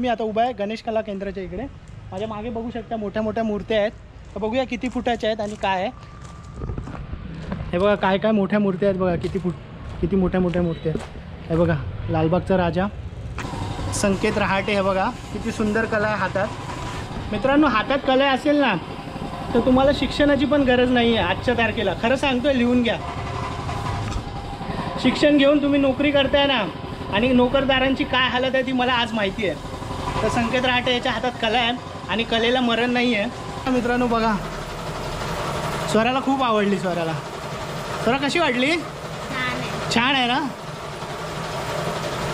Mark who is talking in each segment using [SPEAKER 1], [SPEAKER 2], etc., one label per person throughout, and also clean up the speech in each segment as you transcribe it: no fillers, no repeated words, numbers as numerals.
[SPEAKER 1] मी आता उभा आहे गणेश कला केंद्राच्या इकडे। माझ्या मागे बघू शकता मोठ्या मोठ्या मूर्त्या आहेत, तर बघूया किती फुटाच्या आहेत आणि काय आहे। हे बघा काय काय मोठ्या मूर्त्या आहेत बघा, किती मोठ्या मोठ्या मूर्त्या आहेत। हे बघा लालबागचा राजा संकेत रहाटे, हे बघा किती सुंदर कला आहे हातात। मित्रांनो हातात कला असेल ना तर तुम्हाला शिक्षणाची पण गरज नाही आहे आजच्या तारखेला, खरं सांगतोय, लिहून घ्या। शिक्षण घेऊन तुम्ही नोकरी करताय ना, आणि नोकरदारांची काय हालत आहे ती मला आज माहिती आहे। तर संकेत रहाटे याच्या हातात कला आहे आणि कलेला मरण नाही आहे। मित्रांनो बघा, स्वराला खूप आवडली। स्वरा कशी वाटली? छान आहे ना,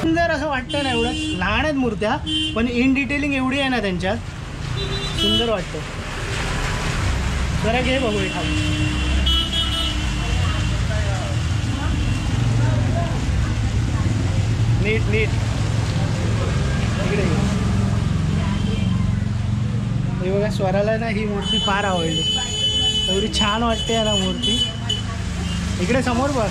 [SPEAKER 1] सुंदर असं वाटतं ना। एवढं लहान आहेत मूर्त्या पण इन डिटेलिंग एवढी आहे ना त्यांच्यात, सुंदर वाटतं। जरा घे बघू एखादी। नीट नीट इकडे हे बघा, स्वराला ना ही मूर्ती फार आवडली, एवढी छान वाटते ना मूर्ती। इकडे समोर बघ।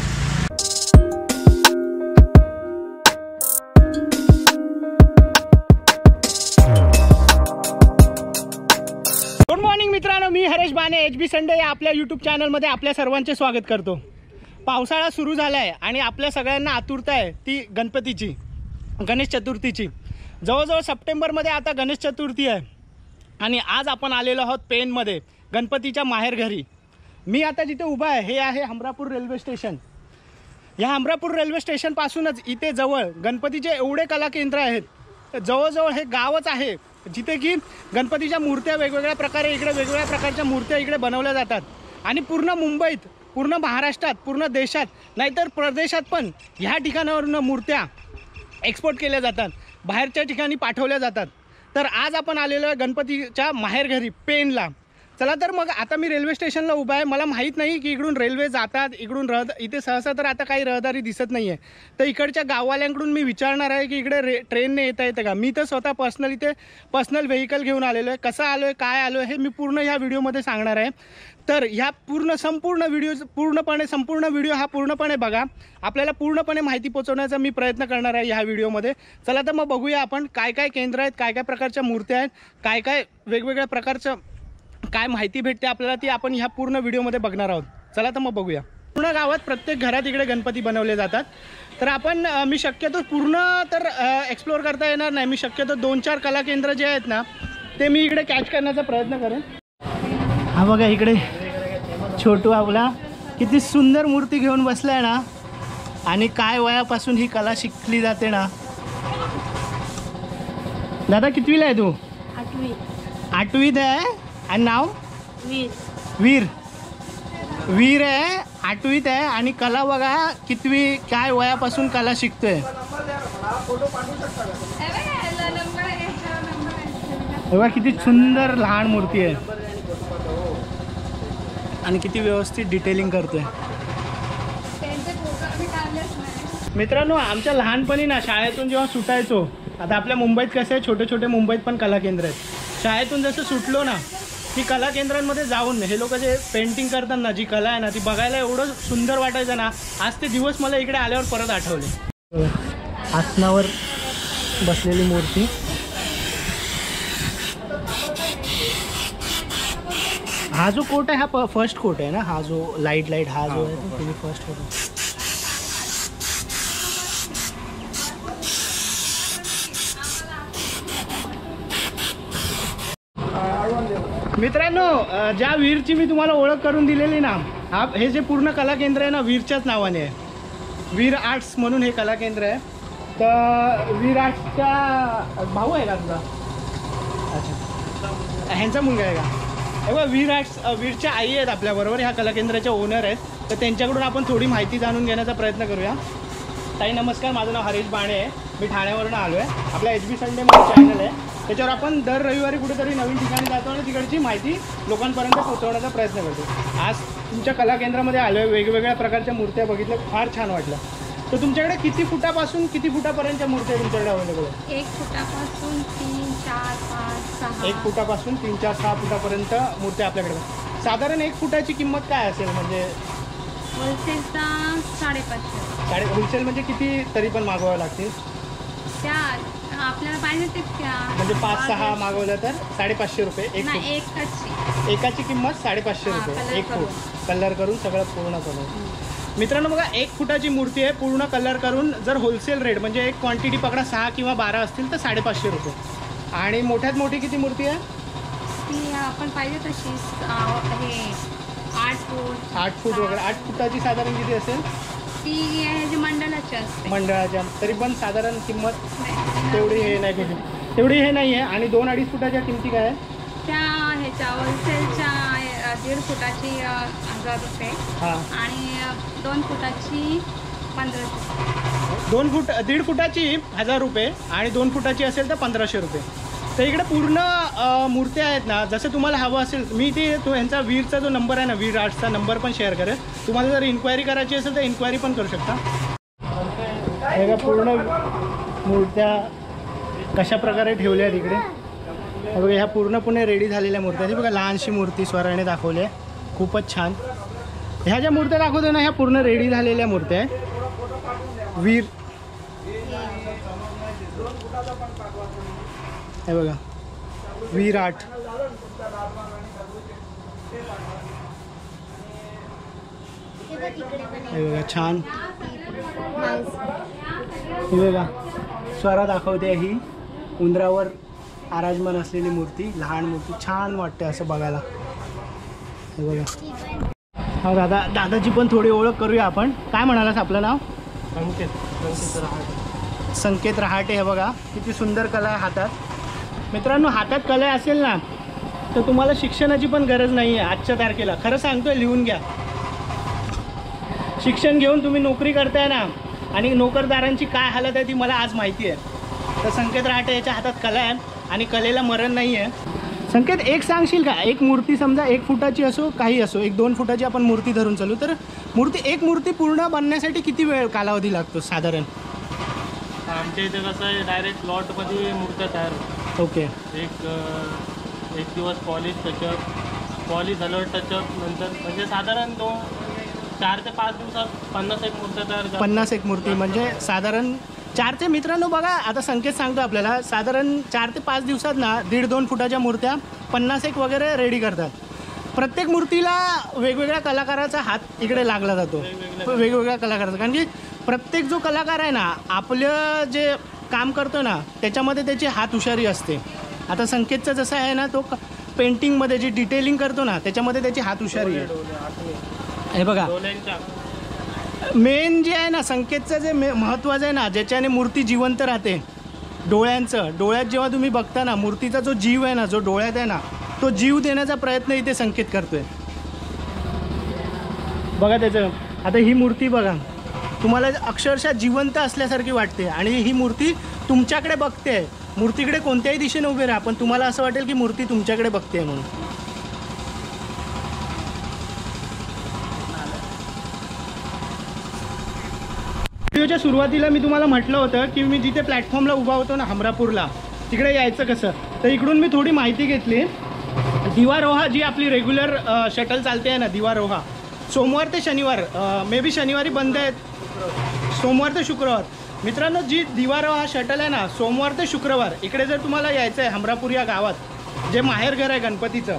[SPEAKER 1] गुड मॉर्निंग मित्रांनो, मी हरेश बाणे HB संडे या आपल्या यूट्यूब चॅनलमध्ये आपल्या सर्वांचे स्वागत करतो। पावसाळा सुरू झाला आहे आणि आपल्या सगळ्यांना आतुरता आहे ती गणपतीची, गणेश चतुर्थीची। जवळजवळ सप्टेंबरमध्ये आता गणेश चतुर्थी आहे आणि आज आपण आलेलो आहोत पेणमध्ये गणपतीच्या माहेरघरी। मी आता जिथे उभा आहे हे आहे हमरापूर रेल्वे स्टेशन। या हमरापूर रेल्वे स्टेशनपासूनच इथे जवळ गणपतीचे एवढे कला केंद्र आहेत, जवळजवळ हे गावच आहे जिथे की गणपतीच्या मूर्त्या वेगवेगळ्या प्रकारे इकडे वेगवेगळ्या प्रकारच्या मूर्त्या इकडे बनवल्या जातात। आणि पूर्ण मुंबईत, पूर्ण महाराष्ट्रात, पूर्ण देशात, नाहीतर प्रदेशात पण ह्या ठिकाणावरून मूर्त्या एक्सपोर्ट केल्या जातात, बाहेरच्या ठिकाणी पाठवल्या जातात। तर आज आपण आलेलो आहे गणपतीच्या माहेरघरी पेणला। चला तर मग आता मी रेल्वे स्टेशनला उभा आहे। मला माहीत नाही की इकडून रेल्वे जातात, इकडून इथे सहसा तर आता काही रहदारी दिसत नाही आहे। तर इकडच्या गाववाल्यांकडून मी विचारणार आहे की इकडे ट्रेनने येता येतं का। मी तर स्वतः पर्सनल व्हेकल घेऊन आलेलो आहे। कसं आलो आहे, काय आलो आहे हे मी पूर्ण ह्या व्हिडिओमध्ये सांगणार आहे। तर ह्या संपूर्ण व्हिडिओ हा पूर्णपणे बघा, आपल्याला पूर्णपणे माहिती पोहोचवण्याचा मी प्रयत्न करणार आहे ह्या व्हिडिओमध्ये। चला तर मग बघूया आपण काय काय केंद्र आहेत, काय काय प्रकारच्या मूर्त्या आहेत, काय काय वेगवेगळ्या प्रकारचं काय माहिती भेटते आपल्याला ती आपण ह्या पूर्ण व्हिडिओमध्ये बघणार आहोत। चला तर मग बघूया। पूर्ण गावात प्रत्येक घरात इकडे गणपती बनवले जातात। तर आपण मी शक्यतो पूर्ण तर एक्सप्लोअर करता येणार नाही, मी शक्यतो 2-4 कला केंद्र जे आहेत ना ते मी इकडे कॅच करण्याचा प्रयत्न करेन। हा बघा इकडे छोटू आपला किती सुंदर मूर्ती घेऊन बसलाय ना, आणि काय वयापासून ही कला शिकली जाते ना। दादा कितवीला आहे तू? 8वीत आहे। आणि नाव? वीर आहे, 8वीत आहे आणि कला बघा कितवी काय वयापासून कला शिकतोय। बघा किती सुंदर लहान मूर्ती आहे आणि किती व्यवस्थित डिटेलिंग करतोय। मित्रांनो आमच्या लहानपणी ना शाळेतून जेव्हा सुटायचो, आता आपल्या मुंबईत कसं आहे छोटे छोटे मुंबईत पण कला केंद्र आहेत। शाळेतून जसं सुटलो ना की कला केंद्रांमध्ये जाऊन हे लोक जे पेंटिंग करतात ना, जी कला आहे ना ती बघायला एवढं सुंदर वाटायचं ना, आज ते दिवस मला इकडे आल्यावर परत आठवले। आसनावर बसलेली मूर्ती, हा जो कोट आहे हा फर्स्ट कोट आहे ना, हा जो लाईट हा जो आहे तो फर्स्ट कोट आहे। मित्रांनो ज्या वीरची मी तुम्हाला ओळख करून दिलेली ना, हे जे पूर्ण कला केंद्र आहे ना वीरच्याच नावाने आहे। वीर आर्ट्स म्हणून हे कला केंद्र आहे। तर वीर आर्ट्सचा भाऊ आहे का तुझा? अच्छा, ह्यांचा मुलगा आहे का? बघा वीरच्या आई आहेत आपल्याबरोबर, ह्या कला केंद्राच्या ओनर आहेत। तर त्यांच्याकडून आपण थोडी माहिती जाणून घेण्याचा प्रयत्न करूया। ताई नमस्कार, माझं नाव हरेश बाणे आहे, मी ठाण्यावरून आलो आहे। आपला HB संडे म्हणून चॅनल आहे, त्याच्यावर आपण दर रविवारी कुठेतरी नवीन ठिकाणी जातो आणि तिकडची माहिती लोकांपर्यंत पोहोचवण्याचा प्रयत्न करतो। आज तुमच्या कला केंद्रामध्ये आलो आहे, वेगवेगळ्या प्रकारच्या मूर्त्या बघितल्या, फार छान वाटलं। तर तुमच्याकडे किती फुटापासून किती फुटापर्यंतच्या मूर्त्या तुमच्याकडे अवेलेबल आहेत?
[SPEAKER 2] 1 फुटापासून 3, 4, 5, 6।
[SPEAKER 1] 1 फुटापासून 3, 4, 6 फुटापर्यंत मूर्त्या आपल्याकडे। साधारण 1 फुटाची किंमत काय असेल? म्हणजे
[SPEAKER 2] होलसेलचा 550।
[SPEAKER 1] होलसेल म्हणजे किती तरी पण मागवावं लागतील?
[SPEAKER 2] त्या आपल्याला पाहिजे तितक्या
[SPEAKER 1] म्हणजे 5-6 मागवलं तर 550 रुपये एक फूट.
[SPEAKER 2] नाही एकाची.
[SPEAKER 1] एकाची किंमत 550
[SPEAKER 2] हा,
[SPEAKER 1] रुपये
[SPEAKER 2] कलर
[SPEAKER 1] एक
[SPEAKER 2] करून.
[SPEAKER 1] फूट. कलर करून सगळं पूर्ण करून. मित्रांनो बघा 1 फुटाची मूर्ती आहे पूर्ण कलर करून. जर होलसेल रेट म्हणजे एक क्वांटिटी पकडा 6 किंवा 12 असतील तर 550 रुपये. आणि मोठ्यात मोठी किती मूर्ती आहे?
[SPEAKER 2] ती आपण पाहिजे तशी हे 8 फूट
[SPEAKER 1] 8 फूट वगैरे. 8 फुटाची साधारण किती असेल?
[SPEAKER 2] ती ह्याची मंडळाची असते.
[SPEAKER 1] मंडळाच्या. तरी पण साधारण किंमत
[SPEAKER 2] नाही,
[SPEAKER 1] तेवढी हे नाही कुठे तेवढी हे नाही आहे. आणि 2-2.5 फुटाच्या किमती काय आहे?
[SPEAKER 2] त्या ह्याच्या होलसेलच्या 1.5 फुटाची 1000 रुपये
[SPEAKER 1] हां.
[SPEAKER 2] आणि 2 फुटाची 1500.
[SPEAKER 1] 2 फूट 1.5 फुटाची 1000 रुपये आणि 2 फुटाची असेल तर 1500 रुपये. तर इकडे पूर्ण मूर्त्या आहेत ना. जसं तुम्हाला हवं असेल मी ते यांचा वीरचा जो नंबर आहे ना वीर आर्ट्सचा नंबर पण शेअर करेल. तुम्हाला जर इन्क्वायरी करायची असेल तर इन्क्वायरी पण करू शकता. हे बघा पूर्ण मूर्त्या कशा प्रकारे ठेवल्या आहेत इकडे. हे बघा ह्या पूर्णपणे रेडी झालेल्या मूर्त्या आहेत. हे बघा लहानशी मूर्ती स्वराने दाखवली आहे खूपच छान. ह्या ज्या मूर्त्या दाखवतो ना ह्या पूर्ण रेडी झालेल्या मूर्त्या आहे. वीर हे बघा वीर आर्ट. हे बघा छान. हे बघा स्वरा दाखवते ही उंदरावर आराजमान असलेली मूर्ती. लहान मूर्ती छान वाटते असं बघायला. हे बघा. हा दादाची पण थोडी ओळख करूया आपण. काय म्हणालास आपलं नाव? संकेत रहाटे. हे बघा किती सुंदर कला आहे हातात. मित्रांनो हातात कला असेल ना तर तुम्हाला शिक्षणाची पण गरज नाही आहे आजच्या तारखेला. खरं सांगतोय लिहून घ्या. शिक्षण घेऊन तुम्ही नोकरी करताय ना आणि नोकरदारांची काय हालत आहे ती मला आज माहिती आहे. तर संकेत रहाटे याच्या हातात कला आहे आणि कलेला मरण नाही आहे. संकेत एक सांगशील का एक मूर्ती समजा 1 फुटाची असो काही असो 1-2 फुटाची आपण मूर्ती धरून चालू तर एक मूर्ती पूर्ण बनण्यासाठी किती वेळ कालावधी लागतो साधारण?
[SPEAKER 3] आमच्या इथे कसं आहे डायरेक्ट लॉटमध्ये मूर्त्या तयार होतात.
[SPEAKER 1] ओके.
[SPEAKER 3] एक दिवस पॉलिश टचअप पॉलिश झाल्यावर टचअप नंतर म्हणजे साधारण 4 ते 5 दिवसात 50 मूर्त्या तयार करतात.
[SPEAKER 1] 50 मूर्ती म्हणजे साधारण 4 ते मित्रांनो बघा आता संकेत सांगतो आपल्याला साधारण 4 ते 5 दिवसात ना 1.5-2 फुटाच्या मूर्त्या 50 वगैरे रेडी करतात. प्रत्येक मूर्तीला वेगवेगळ्या कलाकाराचा हात इकडे लागला जातो. वेगवेगळ्या कलाकाराचा. कारण की प्रत्येक जो कलाकार आहे ना आपलं जे काम करतो ना त्याच्यामध्ये त्याची हात हुशारी असते. आता संकेतचं जसं आहे ना तो पेंटिंगमध्ये जी डिटेलिंग करतो ना त्याच्यामध्ये त्याची हात हुशारी आहे. हे बघा मेन जे आहे ना संकेतचं जे महत्त्वाचं आहे ना ज्याच्याने मूर्ती जिवंत राहते डोळ्यात जेव्हा तुम्ही बघता ना मूर्तीचा जो जीव आहे ना जो डोळ्यात आहे ना तो जीव देण्याचा प्रयत्न इथे संकेत करतोय. बघा त्याचं आता ही मूर्ती बघा तुम्हाला अक्षरशः जिवंत असल्यासारखी वाटते आणि ही मूर्ती तुमच्याकडे बघते. मूर्तीकडे कोणत्याही दिशेने उभे राहा पण तुम्हाला असं वाटेल की मूर्ती तुमच्याकडे बघते म्हणून. व्हिडिओच्या सुरुवातीला मी तुम्हाला म्हटलं होतं की मी जिथे प्लॅटफॉर्मला उभा होतो ना हमरापूरला तिकडे यायचं कसं. तर इकडून मी थोडी माहिती घेतली. दिवारोहा जी आपली रेग्युलर शटल चालते आहे ना दिवारोहा सोमवार ते शनिवार मे बी शनिवारी बंद आहेत सोमवार ते शुक्रवार. मित्रांनो जी दिवारोहा शटल आहे ना सोमवार ते शुक्रवार इकडे जर तुम्हाला यायचं आहे हमरापूर या गावात जे माहेरघर आहे गणपतीचं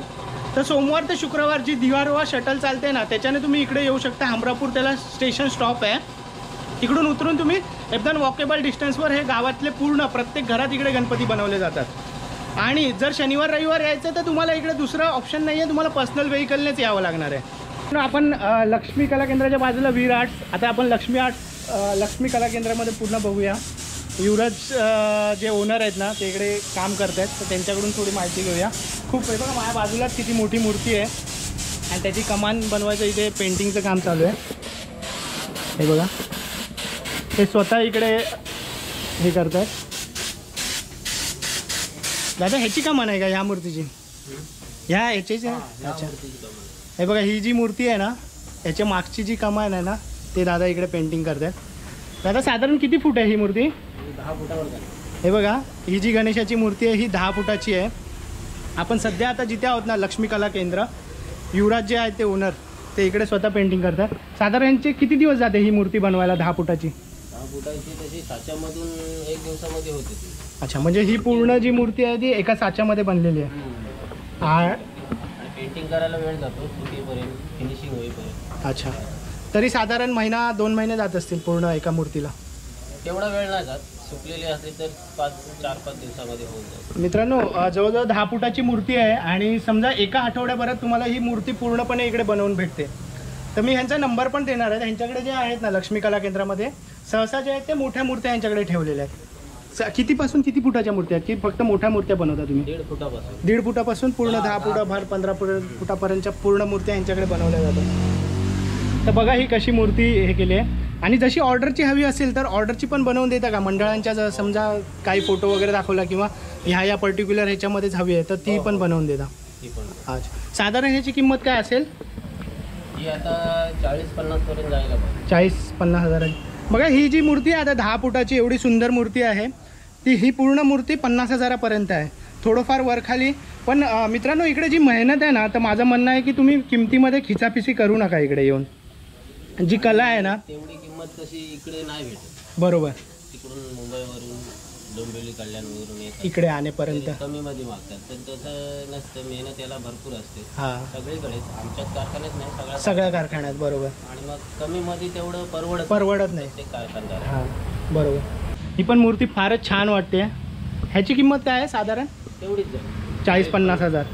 [SPEAKER 1] तर सोमवार ते शुक्रवार जी दिवारोहा शटल चालते ना त्याच्याने तुम्ही इकडे येऊ शकता. हमरापूर त्याला स्टेशन स्टॉप आहे. तिकडून उतरून तुम्ही एकदम वॉकेबल डिस्टन्सवर हे गावातले पूर्ण प्रत्येक घरात इकडे गणपती बनवले जातात. आणि जर शनिवार रविवार यायचं तर तुम्हाला इकडे दुसरं ऑप्शन नाही आहे. तुम्हाला पर्सनल व्हेकलनेच यावं लागणार आहे. आपण लक्ष्मी कला केंद्राच्या बाजूला वीर आर्ट्स आता आपण लक्ष्मी कला केंद्रामध्ये पूर्ण बघूया. युवराज जे ओनर आहेत ना ते इकडे काम करत आहेत तर त्यांच्याकडून थोडी माहिती घेऊया. खूप हे बघा माझ्या बाजूलाच किती मोठी मूर्ती आहे आणि त्याची कमान बनवायचं इथे पेंटिंगचं काम चालू आहे. हे बघा ते स्वतः इकडे हे करत आहेत. दादा ह्याची कमान आहे का ह्या मूर्तीची? ह्याचीच आहे. अच्छा हे बघा ही जी मूर्ती आहे ना ह्याच्या मागची जी कमान आहे ना ते दादा इकडे पेंटिंग करत आहेत. दादा साधारण किती फूट आहे ही मूर्ती?
[SPEAKER 3] 10 फुटावर.
[SPEAKER 1] हे बघा ही जी गणेशाची मूर्ती आहे ही 10 फुटाची आहे. आपण सध्या आता जिथे आहोत ना लक्ष्मी कला केंद्र युवराज जे आहेत ते ओनर ते इकडे स्वतः पेंटिंग करतात. साधारण यांचे किती दिवस जाते ही मूर्ती बनवायला 10 फुटाची?
[SPEAKER 3] 10 फुटाची तशी साच्यामधून 1 दिवसामध्ये होते ती.
[SPEAKER 1] अच्छा, म्हणजे ही पूर्ण जी मूर्ती आहे ती एका साच्यामध्ये बनलेली आहे.
[SPEAKER 3] आणि पेंटिंग करायला वेळ जातो, सुटीपर्यंत फिनिशिंग होईपर्यंत.
[SPEAKER 1] अच्छा, तरी साधारण महिना 2 महिने जात असतील पूर्ण एका मूर्तीला.
[SPEAKER 3] तेवढा वेळ नाही जात, सुकलेली असली तर 4-5 दिवसामध्ये होऊन जाईल.
[SPEAKER 1] मित्रांनो, जवळजवळ 10 फुटाची मूर्ती आहे आणि समजा एका आठवड्याभरात तुम्हाला ही मूर्ती पूर्णपणे इकडे बनवून भेटते. तर मी ह्यांचा नंबर पण देणार आहे. ह्यांच्याकडे जे आहेत ना लक्ष्मी कला केंद्रामध्ये सहसा जे आहेत ते मोठ्या मूर्त्या यांच्याकडे ठेवलेल्या आहेत. कितीपासून किती फुटाच्या मूर्त्या आहेत की फक्त मोठ्या मूर्त्या बनवता तुम्ही?
[SPEAKER 3] 1.5 फुटापासून.
[SPEAKER 1] 1.5 फुटापासून पूर्ण 10 फुटाभर 15 फुटापर्यंतच्या पूर्ण मूर्त्या यांच्याकडे बनवल्या जातात. तर बघा ही कशी मूर्ती हे केली आहे. आणि जशी ऑर्डरची हवी असेल तर ऑर्डरची पण बनवून देता का? मंडळांच्या जर समजा काही फोटो वगैरे दाखवला किंवा ह्या पर्टिक्युलर ह्याच्यामध्येच हवी आहे तर ती पण बनवून देता? अच्छा, साधारण ह्याची किंमत काय असेल?
[SPEAKER 3] ही आता 40-50 पर्यंत जायला पाहिजे.
[SPEAKER 1] 40-50 हजाराची. बघा ही जी मूर्ती आहे आता 10 फुटाची एवढी सुंदर मूर्ती आहे ती ही पूर्ण मूर्ती 50 हजारापर्यंत आहे. थोडंफार वरखाली. पण मित्रांनो इकडे जी मेहनत आहे ना, तर माझं म्हणणं आहे की तुम्ही किमतीमध्ये खिचापिची करू नका. इकडे येऊन जी कला आहे ना
[SPEAKER 3] तेवढी किंमत कशी इकडे नाही भेटत.
[SPEAKER 1] बरोबर,
[SPEAKER 3] तिकडून मुंबईवरून डोंबिवली कल्याणवरून येतात,
[SPEAKER 1] इकडे आणेपर्यंत
[SPEAKER 3] कमी मध्ये मागतात. पण तसं नसतं, मेहनत याला भरपूर असते.
[SPEAKER 1] हां,
[SPEAKER 3] सगळीकडेच, आमच्याच कारखान्यात नाही,
[SPEAKER 1] सगळ्या कारखान्यात. बरोबर.
[SPEAKER 3] आणि मग कमी मध्ये तेवढं परवडत
[SPEAKER 1] नाही.
[SPEAKER 3] ते कारखानदार.
[SPEAKER 1] हां, बरोबर. ही पण मूर्ती फारच छान वाटते. ह्याची किंमत काय आहे साधारण?
[SPEAKER 3] तेवढीच जाईल,
[SPEAKER 1] 40-50 हजार.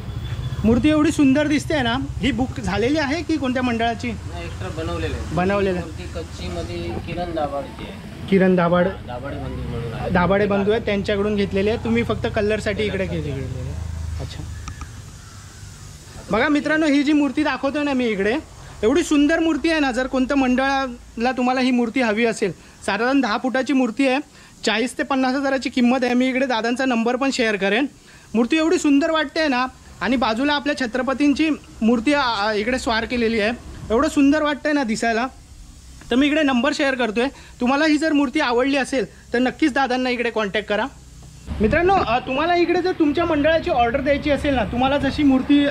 [SPEAKER 1] मूर्ती एवढी सुंदर दिसते ना. ही बुक झालेली आहे की कोणत्या मंडळाची?
[SPEAKER 3] एक्स्ट्रा बनवलेले
[SPEAKER 1] बनवलेलं.
[SPEAKER 3] ती कच्ची मध्ये किरण दाभाडची आहे.
[SPEAKER 1] किरण दाभाड,
[SPEAKER 3] दाभाडे बंधू म्हणून आहे.
[SPEAKER 1] दाभाडे बंधू आहेत, त्यांच्याकडून घेतलेले आहे. तुम्ही फक्त कलरसाठी इकडे घेतलेले. अच्छा, बघा मित्रांनो ही जी मूर्ती दाखवतोय ना मी इकडे, एवढी सुंदर मूर्ती आहे ना. जर कोणत्या मंडळाला तुम्हाला ही मूर्ती हवी असेल, साधारण 10 फुटाची मूर्ती आहे, 40 ते 50 हजाराची किंमत आहे. मी इकडे दादांचा नंबर पण शेअर करेन. मूर्ती एवढी सुंदर वाटते ना. आणि बाजूला आपल्या छत्रपतींची मूर्ती इकडे स्वार केलेली आहे. एवढं सुंदर वाटतंय ना दिसायला. तर मी इकडे नंबर शेअर करतोय. तुम्हाला ही जर मूर्ती आवडली असेल तर नक्कीच दादांना इकडे कॉन्टॅक्ट करा. मित्रांनो, तुम्हाला इकडे जर तुमच्या मंडळाची ऑर्डर द्यायची असेल ना, तुम्हाला जशी मूर्ती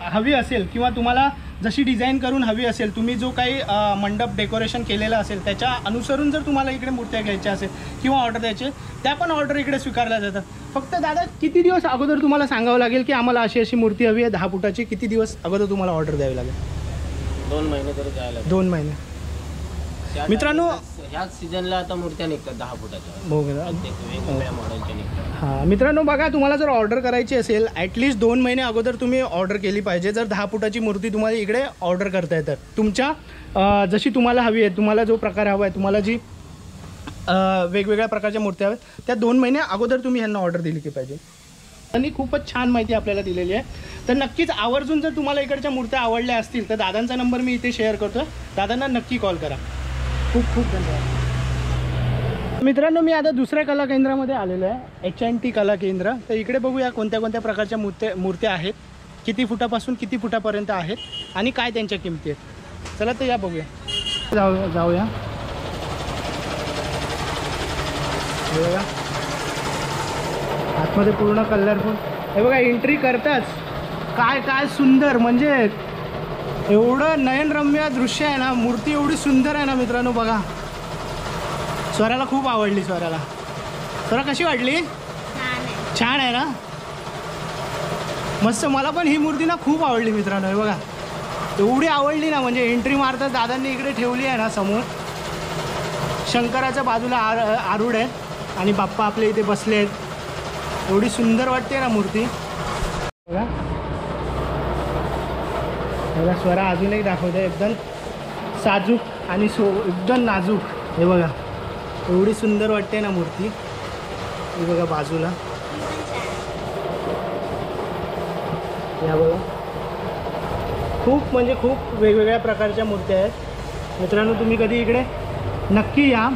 [SPEAKER 1] हवी असेल किंवा तुम्हाला जशी डिझाईन करून हवी असेल, तुम्ही जो काही मंडप डेकोरेशन केलेलं असेल त्याच्या अनुसरून जर तुम्हाला इकडे मूर्त्या घ्यायच्या असेल किंवा ऑर्डर द्यायचे, त्या पण ऑर्डर इकडे स्वीकारल्या जातात. फक्त दादा किती दिवस अगोदर तुम्हाला सांगावं लागेल की आम्हाला अशी अशी मूर्ती हवी आहे 10 फुटाची? किती दिवस अगोदर तुम्हाला ऑर्डर द्यावी लागेल?
[SPEAKER 3] 2 महिने तरी जायला.
[SPEAKER 1] 2 महिने. मित्रांनो,
[SPEAKER 3] ह्याच सीझनला आता मूर्त्या निघतात 10 फुटाच्या.
[SPEAKER 1] हो,
[SPEAKER 3] वेगवेगळ्या मॉडेलच्या निघतात.
[SPEAKER 1] हां मित्रांनो, बघा तुम्हाला जर ऑर्डर करायची असेल ॲटलिस्ट 2 महिने अगोदर तुम्ही ऑर्डर केली पाहिजे. जर 10 फुटाची मूर्ती तुम्हाला इकडे ऑर्डर करता येतात, तुमच्या जशी तुम्हाला हवी आहे, तुम्हाला जो प्रकार हवा आहे, तुम्हाला जी वेगवेगळ्या प्रकारच्या मूर्त्या हव्यात, त्या 2 महिने अगोदर तुम्ही ह्यांना ऑर्डर दिली की पाहिजे. त्यांनी खूपच छान माहिती आपल्याला दिलेली आहे. तर नक्कीच आवर्जून जर तुम्हाला इकडच्या मूर्त्या आवडल्या असतील तर दादांचा नंबर मी इथे शेअर करतो. दादांना नक्की कॉल करा. खूप खूप धन्यवाद. मित्रांनो, मी आता दुसऱ्या कला केंद्रामध्ये आलेलो आहे, HNT कला केंद्र. तर इकडे बघूया कोणत्या कोणत्या प्रकारच्या मूर्त्या आहेत, किती फुटापासून किती फुटापर्यंत आहेत आणि काय त्यांच्या किमती आहेत. चला तर या बघूया. जाऊया. हे बघा आतमध्ये पूर्ण कलरफुल. हे बघा एंट्री करताच काय सुंदर, म्हणजे एवढं नयनरम्य दृश्य आहे ना. मूर्ती एवढी सुंदर आहे ना मित्रांनो. बघा, स्वराला खूप आवडली. स्वरा कशी वाटली? छान आहे ना, मस्त. मला पण ही मूर्ती ना खूप आवडली मित्रांनो. हे बघा एवढी आवडली ना, म्हणजे एंट्री मारताच दादांनी इकडे ठेवली आहे ना समोर. शंकराच्या बाजूला आरूढ आहे आणि बाप्पा आपले इथे बसले आहेत. एवढी सुंदर वाटते ना मूर्ती. बघा बघा, स्वरा अजूनही दाखवते, एकदम साजूक आणि एकदम नाजूक. हे बघा एवढी सुंदर वाटते ना मूर्ती. हे बघा बाजूला, या बघा खूप म्हणजे खूप वेगवेगळ्या प्रकारच्या मूर्त्या आहेत मित्रांनो. तुम्ही कधी इकडे नक्की या.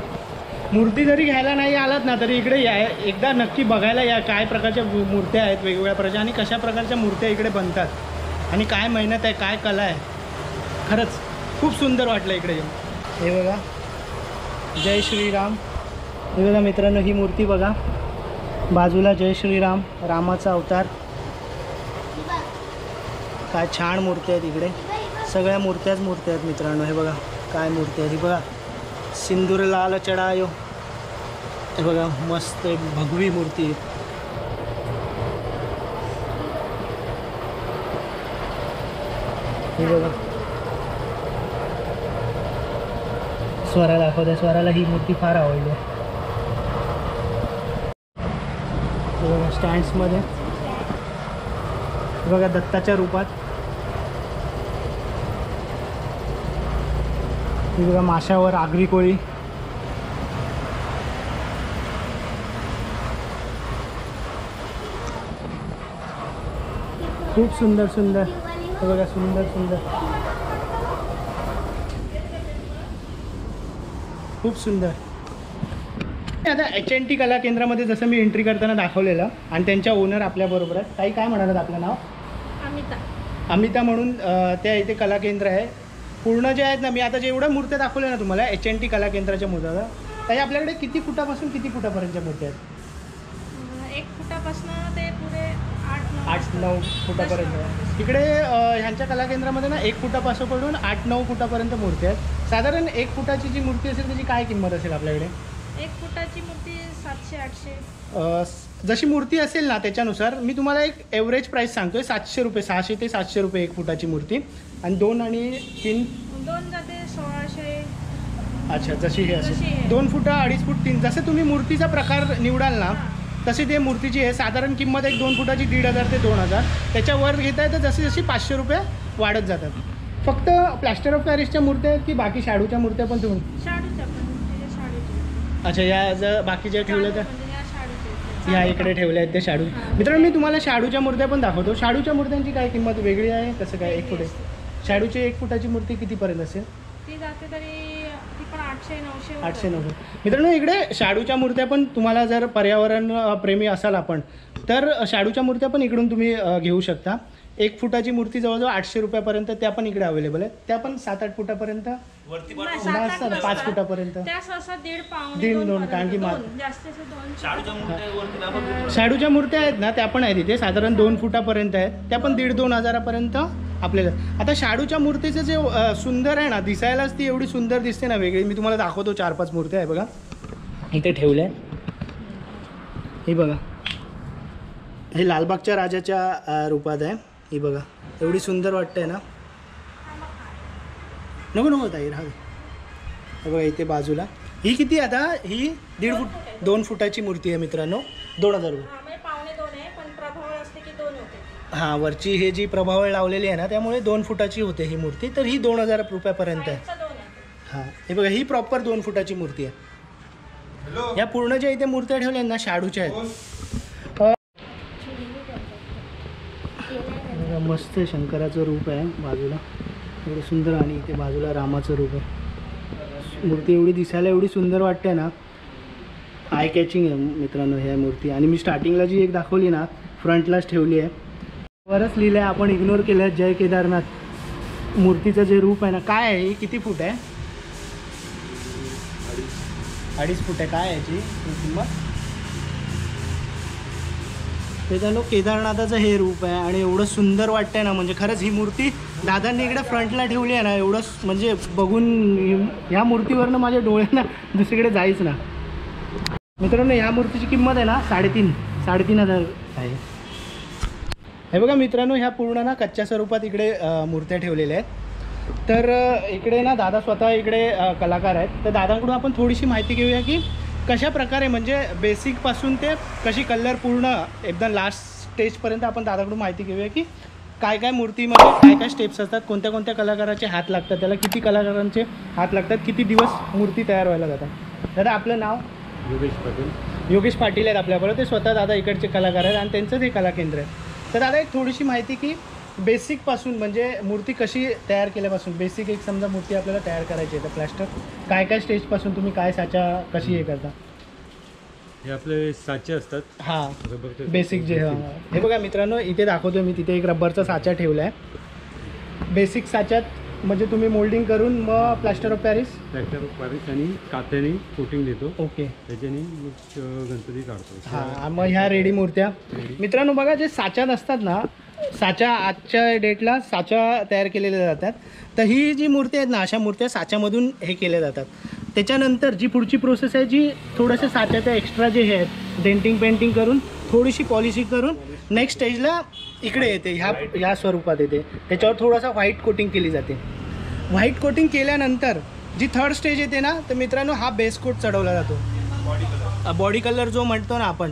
[SPEAKER 1] मूर्ती जरी घ्यायला नाही आलात ना तरी इकडे या, एकदा नक्की बघायला या काय प्रकारच्या मूर्त्या आहेत वेगवेगळ्या प्रकारच्या आणि कशा प्रकारच्या मूर्त्या इकडे बनतात आणि काय मेहनत आहे, काय कला आहे. खरंच खूप सुंदर वाटलं इकडे येऊन. हे बघा जय श्रीराम. हे बघा मित्रांनो, ही मूर्ती बघा बाजूला, जय श्रीराम, रामाचा अवतार. काय छान मूर्त्या आहेत इकडे. सगळ्या मूर्त्याच मूर्त्या आहेत मित्रांनो. हे बघा काय मूर्ती आहे. ही बघा सिंदूर लाल चढायो. हे बघा मस्त एक भगवी मूर्ती आहे. हे बघा स्वरा दाखवते. स्वराला ही मूर्ती फार आवडली. हे बघा स्टँड्समध्ये हे बघा दत्ताच्या रूपात. हे बघा माशावर आगरी कोळी. खूप सुंदर सुंदर. हे बघा सुंदर सुंदर, खूप सुंदर. आता HNT कला केंद्रामध्ये जसं मी एंट्री करताना दाखवलेलं आणि त्यांच्या ओनर आपल्याबरोबर आहेत. ताई काय म्हणालात आपलं नाव?
[SPEAKER 2] अमिता.
[SPEAKER 1] अमिता म्हणून त्या इथे कला केंद्र आहे. पूर्ण जे आहेत ना, मी आता जेवढ्या मूर्त्या दाखवल्या ना तुम्हाला HNT कला केंद्राच्या मूर्त्या, ताई आपल्याकडे किती फुटापासून किती फुटापर्यंतच्या मूर्त्या आहेत?
[SPEAKER 2] 1 फुटापासून ते पुढे
[SPEAKER 1] 8-9 फुटापर्यंत. इकडे ह्यांच्या कला केंद्रामध्ये ना 1 फुटापासून 8-9 फुटापर्यंत मूर्ती आहेत. साधारण 1 फुटाची जी मूर्ती असेल त्याची काय किंमत असेल आपल्याकडे?
[SPEAKER 2] 1 फुटाची मूर्ती 700-800.
[SPEAKER 1] जशी मूर्ती असेल ना त्याच्यानुसार मी तुम्हाला एक एव्हरेज प्राईस सांगतोय. 700 रुपये, 600 ते 700 रुपये 1 फुटाची मूर्ती. आणि 2 आणि 3
[SPEAKER 2] 2 जाते 1600.
[SPEAKER 1] अच्छा, जशी हे
[SPEAKER 2] जशी
[SPEAKER 1] असेल
[SPEAKER 2] हे.
[SPEAKER 1] 2 फुट, 2.5 फूट, 3. जसं तुम्ही मूर्तीचा प्रकार निवडाल ना तशी ते मूर्तीची आहे. साधारण किंमत एक 2 फुटाची 1,500 ते 2,000. त्याच्यावर घेता येतं जशी जशी 500 रुपये वाढत जातात. फक्त प्लॅस्टर ऑफ पॅरिसच्या मूर्त्या आहेत की बाकी शाडूच्या मूर्त्या पण तुम्ही?
[SPEAKER 2] शाडूच्या पण म्हणजे शाडूच्या.
[SPEAKER 1] अच्छा, या जर बाकीच्या ठेवल्या तर
[SPEAKER 2] म्हणजे या शाडूच्या.
[SPEAKER 1] या इकडे ठेवल्या आहेत ते शाडू. मित्रांनो मी तुम्हाला शाडूच्या मूर्त्या पण दाखवतो. शाडूच्या मूर्त्यांची काय किंमत वेगळी आहे कसं काय? 1 फुट शाडूची 1 फुटाची मूर्ती कितीपर्यंत असेल?
[SPEAKER 2] ती जाते तरी ती पण 800-900.
[SPEAKER 1] 800-900. मित्रांनो इकडे शाडूच्या मूर्त्या पण तुम्हाला जर पर्यावरण प्रेमी असाल आपण तर शाडूच्या मूर्त्या पण इकडून तुम्ही घेऊ शकता. 1 फुटाची मूर्ती जवळजवळ 800 रुपयापर्यंत त्या पण इकडे अवेलेबल आहेत. त्या पण 7-8 फुटापर्यंत असतात, 5 फुटापर्यंत.
[SPEAKER 2] त्या सहसा 1.5-2
[SPEAKER 1] 2 कारण की
[SPEAKER 2] जास्तीत 2.
[SPEAKER 1] शाडूच्या मूर्त्या आहेत ना त्या पण आहेत इथे. साधारण 2 फुटापर्यंत आहेत. त्या पण 1,500-2 हजारापर्यंत आपल्याला. आता शाडूच्या मूर्तीचं जे सुंदर आहे ना, दिसायलाच ती एवढी सुंदर दिसते ना वेगळी. मी तुम्हाला दाखवतो 4-5 मूर्त्या आहे बघा इथे ठेवल्या. हे बघा हे लालबागच्या राजाच्या रूपात आहे. ही बघा एवढी सुंदर वाटते ना. नको ताई राहा. हे बघा इथे बाजूला ही किती आता ही 1.5 फूट 2 फुटाची मूर्ती आहे मित्रांनो. 2,000 रुपये.
[SPEAKER 2] 1.5-2 आहे पण प्रभावळ असते की 2 होते.
[SPEAKER 1] हां, वरची हे जी प्रभावळ लावलेली आहे ना त्यामुळे 2 फुटाची होते ही मूर्ती. तर ही 2,000 रुपयापर्यंत आहे. हां, हे बघा ही प्रॉपर 2 फुटाची मूर्ती आहे. या पूर्ण ज्या इथे मूर्त्या ठेवल्या आहेत ना शाडूच्या आहेत. मस्त शंकराचं रूप आहे बाजूला एवढं सुंदर. आणि इथे बाजूला रामाचं रूप आहे. मूर्ती एवढी दिसायला एवढी सुंदर वाटते ना, आय कॅचिंग आहे मित्रांनो ह्या मूर्ती. आणि मी स्टार्टिंगला जी एक दाखवली ना फ्रंटलाच ठेवली आहे. वरच लिहिलं आहे आपण इग्नोर केलं आहे जय केदारनाथ. मूर्तीचं जे रूप आहे ना काय आहे ही किती फूट आहे? 2.5 फूट आहे. काय आहे याची किंमत? त्याच्यानं केदारनाथाचं हे रूप आहे आणि एवढं सुंदर वाटतंय ना. म्हणजे खरंच ही मूर्ती दादांनी इकडे फ्रंटला ठेवली आहे ना, एवढं म्हणजे बघून ह्या मूर्तीवरनं माझ्या डोळ्यांना दुसरीकडे जायच ना. मित्रांनो ह्या मूर्तीची किंमत आहे ना 3,500 आहे. हे बघा मित्रांनो ह्या पूर्ण ना कच्च्या स्वरूपात इकडे मूर्त्या ठेवलेल्या आहेत. तर इकडे ना दादा स्वतः इकडे कलाकार आहेत. तर दादांकडून आपण थोडीशी माहिती घेऊया की कशा प्रकारे म्हणजे बेसिकपासून ते कशी कलर पूर्ण एकदम लास्ट स्टेजपर्यंत आपण दादाकडून माहिती घेऊया की काय काय मूर्तीमध्ये काय काय स्टेप्स असतात, कोणत्या कोणत्या कलाकाराचे हात लागतात, त्याला किती कलाकारांचे हात लागतात, किती दिवस मूर्ती तयार व्हायला जातात. दादा आपलं नाव?
[SPEAKER 3] योगेश पाटील.
[SPEAKER 1] योगेश पाटील आहेत आपल्याबरोबर. ते स्वतः दादा इकडचे कलाकार आहेत आणि त्यांचंच हे कला केंद्र आहे. तर दादा एक थोडीशी माहिती की बेसिकपासून म्हणजे मूर्ती कशी तयार केल्यापासून बेसिक एक समजा मूर्ती आपल्याला तयार करायची आहे तर प्लॅस्टर काय काय स्टेजपासून तुम्ही काय साचा कशी हे करता?
[SPEAKER 3] हे आपले साचे असतात.
[SPEAKER 1] हां, बेसिक जे हे बघा मित्रांनो इथे दाखवतो मी. तिथे एक रबरचा साचा ठेवला आहे. बेसिक साच्यात म्हणजे तुम्ही मोल्डिंग करून मग प्लॅस्टर ऑफ पॅरिस आणि कात्याने कोटिंग देतो. ओके, त्याच्याने गणपती काढतो. हां, मग ह्या रेडी मूर्त्या मित्रांनो बघा जे साच्यात असतात ना, साचा आजच्या डेटला साचा तयार केलेल्या जातात. तर ही जी मूर्ती आहेत ना अशा मूर्त्या साच्यामधून हे केल्या जातात. त्याच्यानंतर जी पुढची प्रोसेस आहे जी थोडंसं साच्याच्या एक्स्ट्रा जे हे आहेत डेंटिंग पेंटिंग करून थोडीशी पॉलिशिंग करून नेक्स्ट स्टेजला इकडे येते, ह्या स्वरूपात येते. त्याच्यावर थोडासा व्हाईट कोटिंग केली जाते. व्हाईट कोटिंग केल्यानंतर जी थर्ड स्टेज येते ना, तर मित्रांनो हा बेस कोट चढवला जातो. बॉडी कलर जो म्हणतो ना आपण,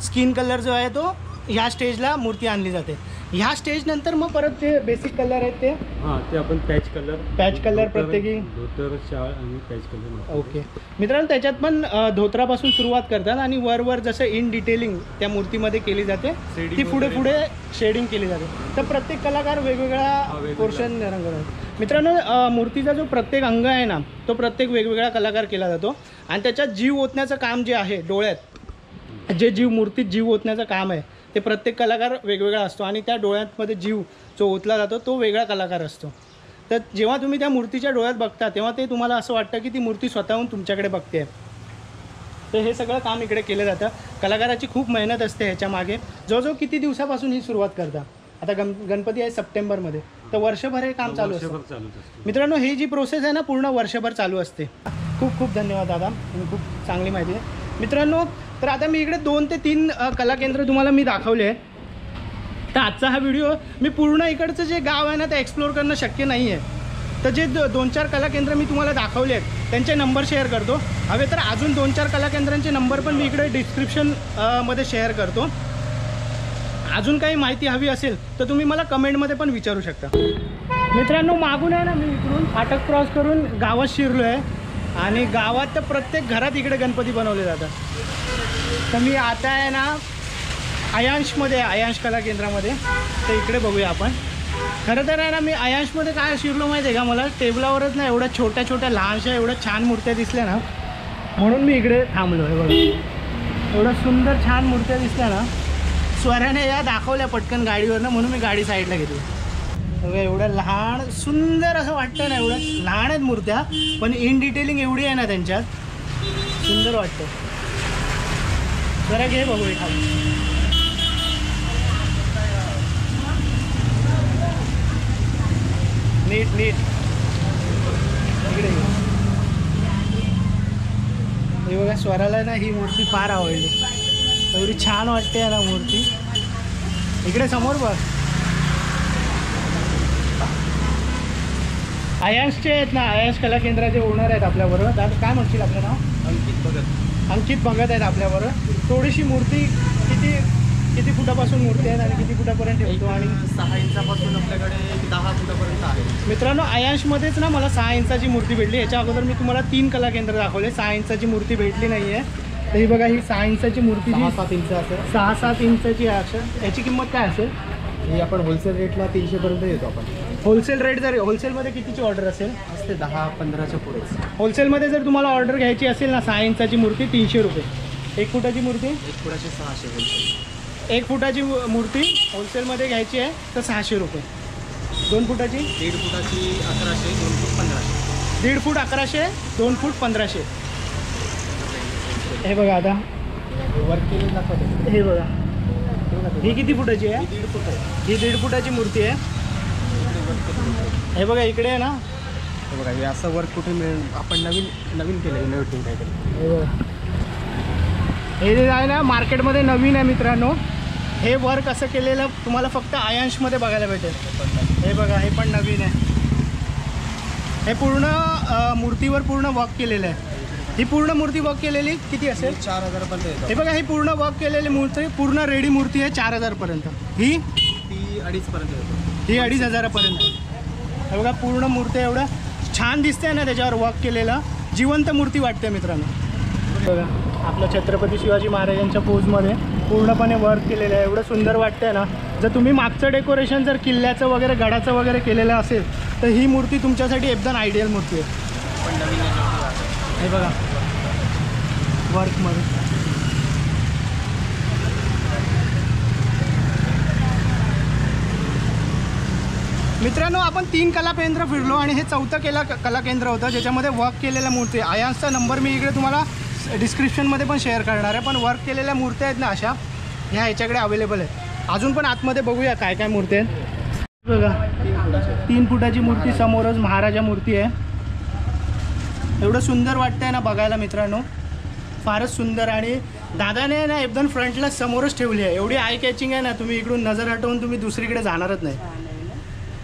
[SPEAKER 1] स्किन कलर जो आहे तो ह्या स्टेजला मूर्ती आणली जाते. ह्या स्टेज नंतर मग परत जे बेसिक कलर आहेत ते
[SPEAKER 3] आपण पॅच कलर
[SPEAKER 1] प्रत्येकी
[SPEAKER 3] धोतर शाळ आणि पॅच कलर.
[SPEAKER 1] ओके मित्रांनो, त्याच्यात पण धोत्रापासून सुरुवात करतात आणि वर जसं इन डिटेलिंग त्या मूर्तीमध्ये केली जाते ती पुढे शेडिंग केली जाते. तर प्रत्येक कलाकार वेगवेगळा पोर्शन रंगवतात. मित्रांनो, मूर्तीचा जो प्रत्येक अंग आहे ना, तो प्रत्येक वेगवेगळा कलाकार केला जातो आणि त्याच्यात जीव ओतण्याचं काम जे आहे, डोळ्यात जे मूर्तीत जीव ओतण्याचं काम आहे ते प्रत्येक कलाकार वेगवेगळा असतो आणि त्या डोळ्यांमध्ये जीव जो ओतला जातो तो वेगळा कलाकार असतो. तर जेव्हा तुम्ही त्या मूर्तीच्या डोळ्यात बघता तेव्हा ते तुम्हाला असं वाटतं की ती मूर्ती स्वतःहून तुमच्याकडे बघते. तर हे सगळं काम इकडे केलं जातं. कलाकाराची खूप मेहनत असते ह्याच्या मागे. जवळजवळ किती दिवसापासून ही सुरुवात करता? आता गणपती आहे सप्टेंबरमध्ये, तर वर्षभर हे काम चालू असतं. मित्रांनो, ही जी प्रोसेस आहे ना पूर्ण वर्षभर चालू असते. खूप खूप धन्यवाद दादा, तुम्ही खूप चांगली माहिती आहे. मित्रांनो, तर आता मी इकडे 2 ते 3 कला केंद्र तुम्हाला मी दाखवले आहे. तर आजचा हा व्हिडिओ मी पूर्ण इकडचं जे गाव आहे ना ते एक्सप्लोर करणं शक्य नाही आहे. तर जे 2-4 कला केंद्र मी तुम्हाला दाखवले आहेत त्यांचे नंबर शेअर करतो. हवे तर अजून 2-4 कला केंद्रांचे नंबर पण मी इकडे डिस्क्रिप्शन मध्ये शेअर करतो. अजून काही माहिती हवी असेल तर तुम्ही मला कमेंटमध्ये पण विचारू शकता. मित्रांनो, मागून आहे ना मी इकडून फाटक क्रॉस करून गावात शिरलो आहे आणि गावात तर प्रत्येक घरात इकडे गणपती बनवले जातात. तर मी आता आहे ना आयांश कला केंद्रामध्ये, तर इकडे बघूया आपण. खरं तर आहे ना मी आयांशमध्ये काय शिरलो माहिती आहे का, मला टेबलावरच ना एवढ्या छोट्या लहानशा एवढ्या छान मूर्त्या दिसल्या ना, म्हणून मी इकडे थांबलो आहे. बघा, एवढ्या सुंदर छान मूर्त्या दिसल्या ना, स्वराने या दाखवल्या पटकन गाडीवरनं, म्हणून मी गाडी साईडला घेतली. बघा, एवढ्या लहान सुंदर असं वाटतं ना, एवढ्या लहान आहेत मूर्त्या पण इन डिटेलिंग एवढी आहे ना त्यांच्यात, सुंदर वाटतं. जरा घे बघू एखादी. नीट इकडे हे बघा, स्वराला ना ही मूर्ती फार आवडली. एवढी छान वाटते ना मूर्ती. इकडे समोर बघ, आयांशचे आहेत ना, आयांश कला केंद्राचे ओनर आहेत आपल्याबरोबर. दादा काय म्हणशील आपलं नाव? अंकित भगत आहेत आपल्याबरोबर. थोडीशी मूर्ती किती फुटापासून मूर्ती आहेत आणि किती फुटापर्यंत ठेवतो? आणि
[SPEAKER 4] 6 इंचापासून आपल्याकडे 10 फुटापर्यंत आहे.
[SPEAKER 1] मित्रांनो, आयांशमध्येच ना मला 6 इंचाची मूर्ती भेटली. याच्या अगोदर मी तुम्हाला 3 कला केंद्र दाखवले, 6 इंचाची मूर्ती भेटली नाही आहे. तर ही बघा, ही 6 इंचाची मूर्ती
[SPEAKER 4] 6-7 इंच असेल.
[SPEAKER 1] 6-7 इंचाची आहे अक्षर. याची किंमत काय असेल?
[SPEAKER 4] ही आपण होलसेल रेटला 300पर्यंत देतो आपण.
[SPEAKER 1] होलसेल रेट जर होलसेलमध्ये कितीची ऑर्डर असेल?
[SPEAKER 4] असते 10-15च्या पुढे.
[SPEAKER 1] होलसेलमध्ये जर तुम्हाला ऑर्डर घ्यायची असेल ना, 6 इंचाची मूर्ती 300 रुपये. 1 फुटाची मूर्ती
[SPEAKER 4] 1 फुटाचे 600 होलसेल.
[SPEAKER 1] 1 फुटाची मूर्ती होलसेलमध्ये घ्यायची आहे तर 600 रुपये. 2 फुटाची
[SPEAKER 4] 1.5 फुटाची 1100, 2 फूट 1500.
[SPEAKER 1] 1.5 फूट 1100, 2 फूट 1500. हे बघा, आता
[SPEAKER 4] वर्क केलेलं दाखवतो.
[SPEAKER 1] हे बघा, ही किती फुटाची आहे?
[SPEAKER 4] 1.5 फूट आहे.
[SPEAKER 1] ही 1.5 फुटाची मूर्ती आहे. हे बघा, इकडे आहे ना,
[SPEAKER 4] हे बघा, हे असं वर्क कुठे मिळेल? आपण नवीन केलं आहे, नवीन काहीतरी.
[SPEAKER 1] हे बघा, हे जे आहे ना मार्केटमध्ये नवीन आहे मित्रांनो. हे वर्क असं केलेलं तुम्हाला फक्त आयांशमध्ये बघायला भेटेल. हे बघा, हे पण नवीन आहे. हे पूर्ण मूर्तीवर पूर्ण वर्क केलेलं आहे. ही पूर्ण मूर्ती वर्क केलेली किती असेल?
[SPEAKER 4] 4000 पर्यंत येतो.
[SPEAKER 1] हे बघा, ही पूर्ण वर्क केलेली मूर्ती, पूर्ण रेडी मूर्ती आहे 4000 पर्यंत. ही
[SPEAKER 4] 2.5 पर्यंत येतो.
[SPEAKER 1] ही 2500 पर्यंत. हे बघा, पूर्ण मूर्ती एवढं छान दिसते ना, त्याच्यावर वर्क केलेलं जिवंत मूर्ती वाटते मित्रांनो. बघा, आपल्या छत्रपती शिवाजी महाराजांच्या पोजमध्ये पूर्णपणे वर्क केलेलं आहे. एवढं सुंदर वाटतंय ना. जर तुम्ही मागचं डेकोरेशन जर किल्ल्याचं वगैरे गडाचं वगैरे केलेलं असेल तर ही मूर्ती तुमच्यासाठी एकदम आयडियल मूर्ती आहे.
[SPEAKER 4] पण नवीन
[SPEAKER 1] हे बघा, वर्कमध्ये. मित्रांनो, आपण 3 कला केंद्र फिरलो आणि हे 4थं कला केंद्र होतं ज्याच्यामध्ये वर्क केलेल्या मूर्ती. आयांशचा नंबर मी इकडे तुम्हाला डिस्क्रिप्शनमध्ये पण शेअर करणार आहे. पण वर्क केलेल्या मूर्त्या आहेत ना अशा, ह्या ह्याच्याकडे अवेलेबल आहेत. अजून पण आतमध्ये बघूया काय काय मूर्ती आहेत. बघा, 3 फुटाची मूर्ती समोरच महाराजा मूर्ती आहे. एवढं सुंदर वाटतंय ना बघायला मित्रांनो, फारच सुंदर. आणि दादाने ना एकदम फ्रंटला समोरच ठेवली आहे, एवढी आय कॅचिंग आहे ना, तुम्ही इकडून नजर हटवून तुम्ही दुसरीकडे जाणारच नाही,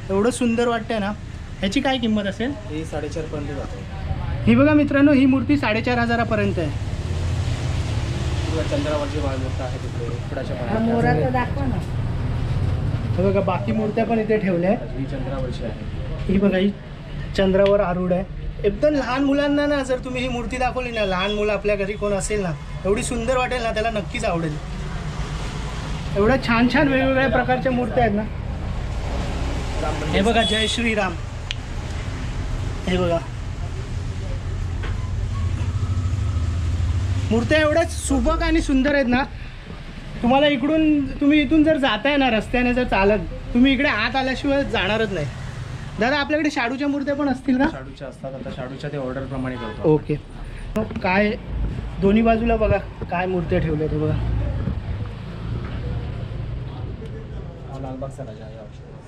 [SPEAKER 1] एवढं सुंदर वाटतंय ना. ह्याची काय किंमत असेल?
[SPEAKER 4] ही 4.5 पर्यंत जातो.
[SPEAKER 1] ही बघा मित्रांनो, ही मूर्ती 4,500 आहे.
[SPEAKER 4] चंद्रावरची मूर्ती आहे तिकडे फुडाच्या
[SPEAKER 2] दाखवा ना.
[SPEAKER 1] हे बघा बाकी मूर्त्या पण इथे ठेवल्या आहेत.
[SPEAKER 4] ही चंद्रावरची आहे.
[SPEAKER 1] ही बघा ही चंद्रावर आरूढ आहे. एकदम लहान मुलांना ना जर तुम्ही ही मूर्ती दाखवली ना, लहान मुलं आपल्या घरी कोण असेल ना, एवढी सुंदर वाटेल ना, त्याला नक्कीच आवडेल. एवढ्या छान छान वेगवेगळ्या प्रकारच्या मूर्त्या आहेत ना. हे बघा जय श्रीराम, हे बघा मूर्त्या एवढ्या सुबक आणि सुंदर आहेत ना. तुम्हाला तुम्ही इथून जर जाताय ना रस्त्याने जर चालत, तुम्ही इकडे आत आल्याशिवाय जाणारच नाही. दादा आपल्याकडे शाडूच्या मूर्त्या पण असतील ना?
[SPEAKER 4] शाडूच्या असतात. आता शाडूच्या ते ऑर्डर प्रमाणे करतो.
[SPEAKER 1] ओके. काय दोन्ही बाजूला बघा काय मूर्त्या ठेवल्या ते बघा.
[SPEAKER 4] लालबागचा राजा आहे.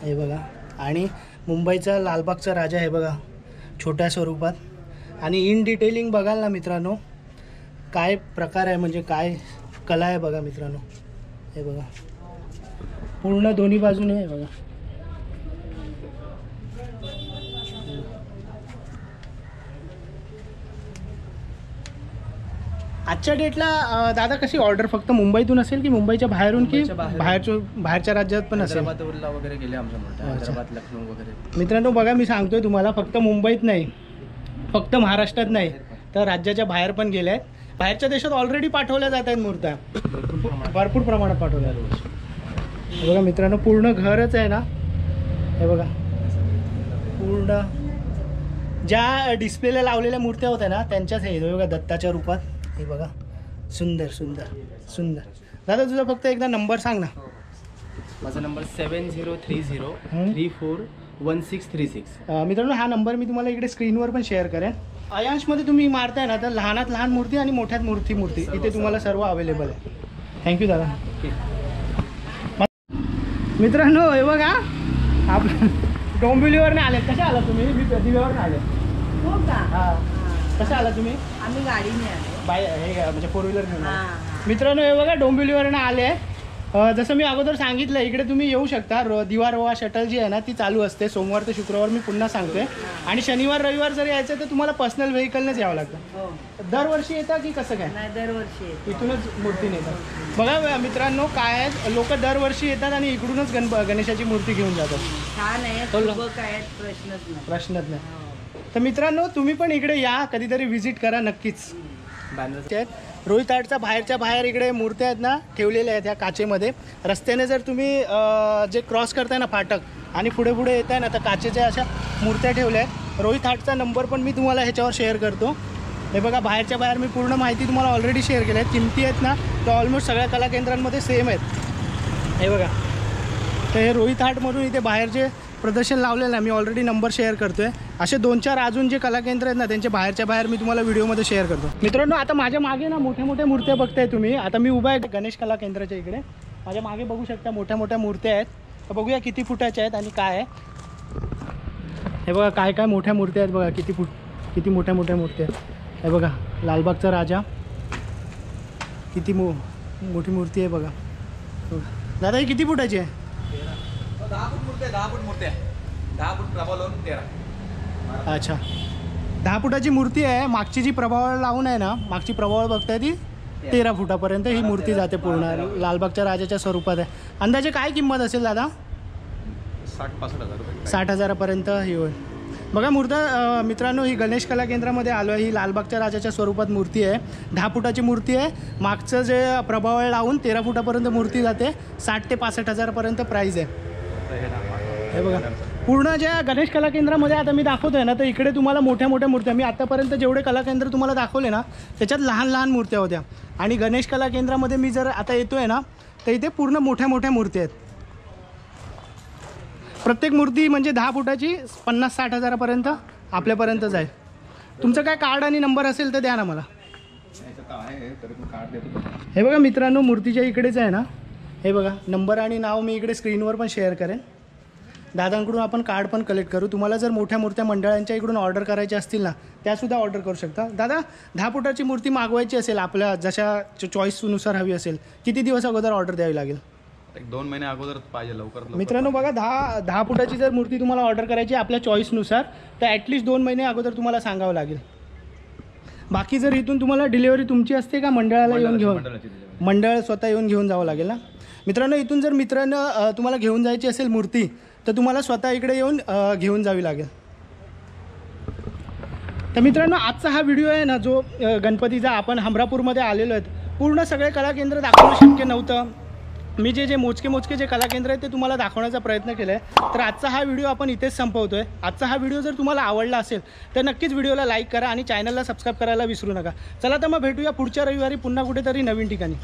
[SPEAKER 1] हे बघा, आणि मुंबईचा लालबागचा राजा आहे बघा, छोट्या स्वरूपात. आणि इन डिटेलिंग बघाल ना मित्रांनो, काय प्रकार आहे, म्हणजे काय कला आहे बघा मित्रांनो. हे बघा पूर्ण दोन्ही बाजूने आहे बघा. आजच्या डेटला दादा कशी ऑर्डर फक्त मुंबईतून असेल की मुंबईच्या बाहेरून, की बाहेरच्या राज्यात पण असेल?
[SPEAKER 4] हैदराबादला वगैरे गेले आमच्या मूर्त्या. हैदराबाद, लखनौ वगैरे.
[SPEAKER 1] मित्रांनो बघा, मी सांगतोय तुम्हाला, फक्त मुंबईत नाही, फक्त महाराष्ट्रात नाही, तर राज्याच्या बाहेर पण गेल्या आहेत. बाहेरच्या देशात ऑलरेडी पाठवल्या जात आहेत मूर्त्या, भरपूर प्रमाणात पाठवल्या. हे बघा मित्रांनो, पूर्ण घरच आहे ना. हे बघा पूर्ण ज्या डिस्प्लेला लावलेल्या मूर्त्या होत्या ना, त्यांच्याच हे बघा दत्ताच्या रूपात. हे बघा सुंदर सुंदर सुंदर. दादा तुझा फक्त एकदा नंबर सांग ना.
[SPEAKER 4] माझा नंबर 7030341636.
[SPEAKER 1] मित्रांनो हा नंबर मी तुम्हाला इकडे स्क्रीनवर पण शेअर करेन. अयांशमध्ये तुम्ही मारताय ना, तर लहानात लहान मूर्ती आणि मोठ्यात मूर्ती इथे तुम्हाला सर्व अवेलेबल आहे. थँक्यू दादा. मित्रांनो हे बघा आपलं डोंबिवलीवरनं आले. कशा आला तुम्ही? मी प्रतिभेवरनं आले.
[SPEAKER 2] हो का?
[SPEAKER 1] हां कशा आला तुम्ही?
[SPEAKER 2] आम्ही गाडीने आलो.
[SPEAKER 1] हे म्हणजे 4 व्हीलर घेऊन. मित्रांनो हे बघा डोंबिवलीवरनं आले. जसं मी अगोदर सांगितलं, इकडे तुम्ही येऊ शकता. दिवा रोवा शटल जी आहे ना ती चालू असते सोमवार ते शुक्रवार, मी पुन्हा सांगतोय. आणि शनिवार रविवार जर यायचं तर तुम्हाला पर्सनल व्हेकलनेच यावं लागतं. दरवर्षी येतात की कसं काय?
[SPEAKER 2] नाही, दरवर्षी
[SPEAKER 1] इथूनच मूर्ती नेतात. बघा मित्रांनो काय आहे, लोक दरवर्षी येतात आणि इकडूनच गणेशाची मूर्ती घेऊन जातात.
[SPEAKER 2] छान आहे, काय प्रश्नच नाही.
[SPEAKER 1] तर मित्रांनो तुम्ही पण इकडे या, कधीतरी व्हिजिट करा नक्कीच. रोहित आर्टच्या बाहेरच्या बाहेर इकडे मूर्त्या आहेत ना ठेवलेल्या आहेत ह्या काचेमध्ये. रस्त्याने जर तुम्ही जे क्रॉस करताय ना फाटक आणि पुढे पुढे येत आहे ना, तर काचेच्या अशा मूर्त्या ठेवल्या आहेत. रोहित आर्टचा नंबर पण मी तुम्हाला ह्याच्यावर शेअर करतो. हे बघा बाहेरच्या बाहेर मी पूर्ण माहिती तुम्हाला ऑलरेडी शेअर केली आहे. किमती आहेत ना तर ऑलमोस्ट सगळ्या कला केंद्रांमध्ये सेम आहेत. हे बघा, तर हे रोहित आर्टमधून इथे बाहेर जे प्रदर्शन लावलेलं आहे मी ऑलरेडी नंबर शेअर करतो आहे. असे 2-4 अजून जे कला केंद्र आहेत ना त्यांच्या बाहेरच्या बाहेर मी तुम्हाला व्हिडिओमध्ये शेअर करतो. मित्रांनो आता माझ्या मागे ना मोठ्या मोठ्या मूर्त्या बघताय तुम्ही. आता मी उभा आहे गणेश कला केंद्राच्या इकडे. माझ्या मागे बघू शकता मोठ्या मोठ्या मूर्त्या आहेत. तर बघूया किती फुटाच्या आहेत आणि काय आहे. हे बघा काय काय मोठ्या मूर्त्या आहेत बघा, किती मोठ्या मोठ्या मूर्त्या आहेत. हे बघा लालबागचा राजा, किती मोठी मूर्ती आहे बघा. दादा ही किती फुटाची आहे?
[SPEAKER 4] 10 फूट मूर्ती आहे. 10 फूट प्रभाव लावून 13.
[SPEAKER 1] अच्छा 10 फुटाची मूर्ती आहे. मागची जी प्रभावळ लावून आहे ना, मागची प्रभावळ बघताय ती 13 फुटापर्यंत ही मूर्ती जाते पूर्ण. लालबागच्या राजाच्या स्वरूपात आहे. अंदाजे काय किंमत असेल दादा?
[SPEAKER 4] 60-65 हजार रुपये.
[SPEAKER 1] 60 हजारापर्यंत ही होईल. बघा मूर्त्या मित्रांनो, ही गणेश कला केंद्रामध्ये आलो आहे. ही लालबागच्या राजाच्या स्वरूपात मूर्ती आहे. 10 फुटाची मूर्ती आहे. मागचं जे प्रभावळ लावून 13 फुटापर्यंत मूर्ती जाते. 60 ते 65 हजारापर्यंत प्राईज आहे. हे बघा पूर्ण ज्या गणेश कला केंद्रामध्ये आता मी दाखवतोय ना, तर इकडे तुम्हाला मोठ्या मोठ्या मूर्त्या, मी आतापर्यंत जेवढे कला केंद्र तुम्हाला दाखवले ना त्याच्यात लहान लहान मूर्त्या होत्या. आणि गणेश कला केंद्रामध्ये मी जर आता येतोय ना तर इथे पूर्ण मोठ्या मोठ्या मूर्त्या आहेत. प्रत्येक मूर्ती म्हणजे 10 फुटाची 50-60 हजारापर्यंत आपल्यापर्यंतच आहे. तुमचं काय कार्ड आणि नंबर असेल तर द्या ना मला. हे बघा मित्रांनो मूर्तीच्या इकडेच आहे ना, हे बघा नंबर आणि नाव मी इकडे स्क्रीनवर पण शेअर करेन. दादांकडून आपण कार्ड पण कलेक्ट करू. तुम्हाला जर मोठ्या मूर्त्या मंडळांच्या इकडून ऑर्डर करायच्या असतील ना, त्यासुद्धा ऑर्डर करू शकता. दादा 10 फुटाची मूर्ती मागवायची असेल, आपल्या जशा चॉईसनुसार हवी असेल, किती दिवस अगोदर ऑर्डर द्यावी लागेल?
[SPEAKER 5] 1-2 महिने अगोदरच पाहिजे, लवकर.
[SPEAKER 1] मित्रांनो बघा, 10 फुटाची जर मूर्ती तुम्हाला ऑर्डर करायची आपल्या चॉईसनुसार, तर ॲटलिस्ट 2 महिने अगोदर तुम्हाला सांगावं लागेल. बाकी जर इथून तुम्हाला डिलिव्हरी तुमची असते का मंडळाला येऊन घेऊन? मंडळ स्वतः येऊन घेऊन जावं लागेल ना. मित्रांनो इथून जर मित्रांनो तुम्हाला घेऊन जायची असेल मूर्ती, तर तुम्हाला स्वतः इकडे येऊन घेऊन जावी लागेल. तर मित्रांनो आजचा हा व्हिडिओ आहे ना, जो गणपतीचा आपण हमरापूरमध्ये आलेलो आहेत, पूर्ण सगळे कलाकेंद्र दाखवणं शक्य नव्हतं. मी जे मोजके जे कलाकेंद्र आहेत ते तुम्हाला दाखवण्याचा प्रयत्न केला आहे. तर आजचा हा व्हिडिओ आपण इथेच संपवतो आहे. आजचा हा व्हिडिओ जर तुम्हाला आवडला असेल तर नक्कीच व्हिडिओला लाईक करा आणि चॅनलला सबस्क्राईब करायला विसरू नका. चला तर मग भेटूया पुढच्या रविवारी पुन्हा कुठेतरी नवीन ठिकाणी.